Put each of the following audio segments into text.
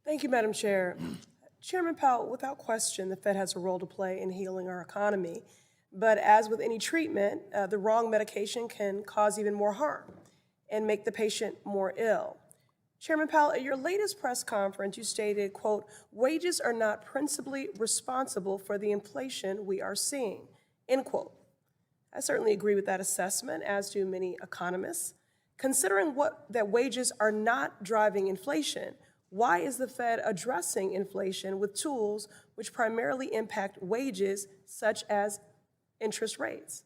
Thank you, Madam Chair. Chairman Powell, without question, the Fed has a role to play in healing our economy. But as with any treatment, the wrong medication can cause even more harm and make the patient more ill. Chairman Powell, at your latest press conference, you stated, quote, wages are not principally responsible for the inflation we are seeing, end quote. I certainly agree with that assessment, as do many economists. Considering that wages are not driving inflation, why is the Fed addressing inflation with tools which primarily impact wages, such as interest rates?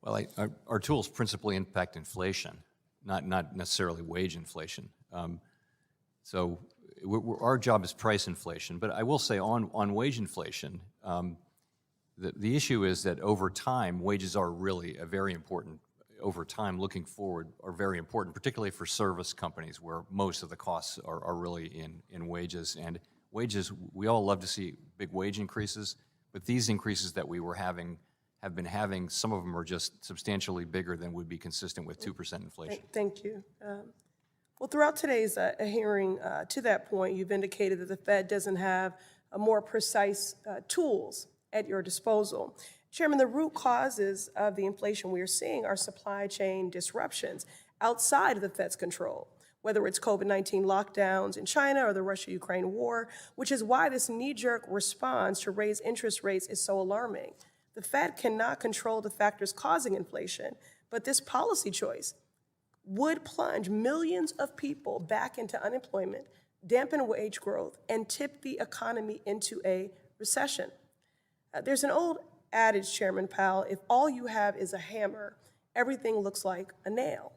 Well, our tools principally impact inflation, not necessarily wage inflation. So our job is price inflation. But I will say on wage inflation, the issue is that over time, wages are really a very important, over time looking forward, are very important, particularly for service companies where most of the costs are really in wages. And wages, we all love to see big wage increases, but these increases that we have been having, some of them are just substantially bigger than would be consistent with 2% inflation. Thank you. Well, throughout today's hearing, to that point, you've indicated that the Fed doesn't have more precise tools at your disposal. Chairman, the root causes of the inflation we are seeing are supply chain disruptions outside of the Fed's control, whether it's COVID-19 lockdowns in China or the Russia-Ukraine war, which is why this knee-jerk response to raise interest rates is so alarming. The Fed cannot control the factors causing inflation, but this policy choice would plunge millions of people back into unemployment, dampen wage growth, and tip the economy into a recession. There's an old adage, Chairman Powell, if all you have is a hammer, everything looks like a nail.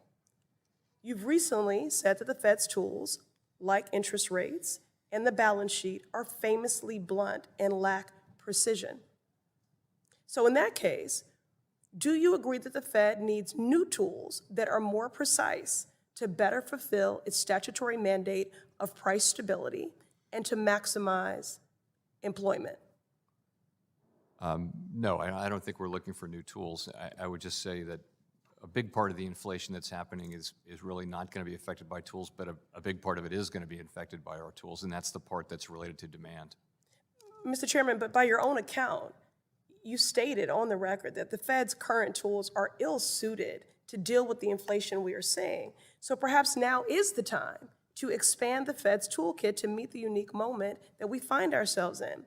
You've recently said that the Fed's tools, like interest rates and the balance sheet, are famously blunt and lack precision. So in that case, do you agree that the Fed needs new tools that are more precise to better fulfill its statutory mandate of price stability and to maximize employment? No, I don't think we're looking for new tools. I would just say that a big part of the inflation that's happening is really not going to be affected by tools, but a big part of it is going to be affected by our tools, and that's the part that's related to demand. Mr. Chairman, but by your own account, you stated on the record that the Fed's current tools are ill-suited to deal with the inflation we are seeing. So perhaps now is the time to expand the Fed's toolkit to meet the unique moment that we find ourselves in.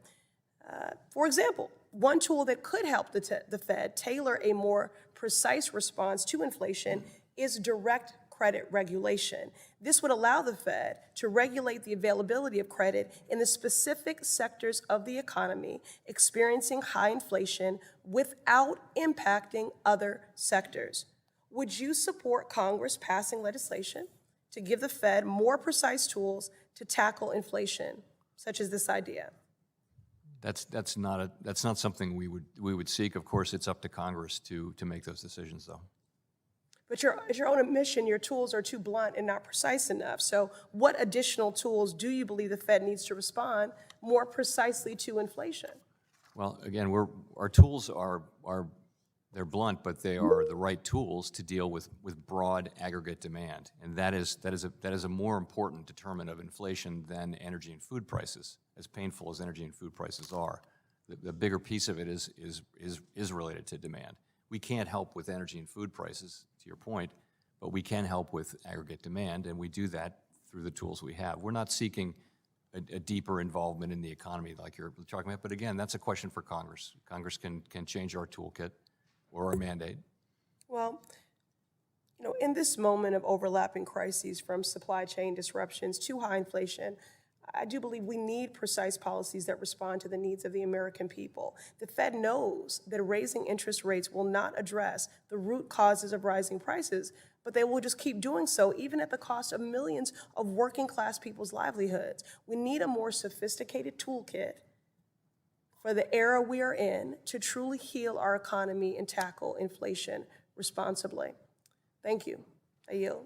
For example, one tool that could help the Fed tailor a more precise response to inflation is direct credit regulation. This would allow the Fed to regulate the availability of credit in the specific sectors of the economy experiencing high inflation without impacting other sectors. Would you support Congress passing legislation to give the Fed more precise tools to tackle inflation, such as this idea? That's not something we would seek. Of course, it's up to Congress to make those decisions, though. But at your own admission, your tools are too blunt and not precise enough. So what additional tools do you believe the Fed needs to respond more precisely to inflation? Well, again, our tools they're blunt, but they are the right tools to deal with broad aggregate demand, and that is a more important determinant of inflation than energy and food prices. As painful as energy and food prices are, the bigger piece of it is related to demand. We can't help with energy and food prices, to your point, but we can help with aggregate demand, and we do that through the tools we have. We're not seeking a deeper involvement in the economy like you're talking about, but again, that's a question for Congress. Congress can change our toolkit or our mandate. Well, in this moment of overlapping crises, from supply chain disruptions to high inflation, I do believe we need precise policies that respond to the needs of the American people. The Fed knows that raising interest rates will not address the root causes of rising prices, but they will just keep doing so, even at the cost of millions of working class people's livelihoods. We need a more sophisticated toolkit for the era we are in to truly heal our economy and tackle inflation responsibly. Thank you. I yield.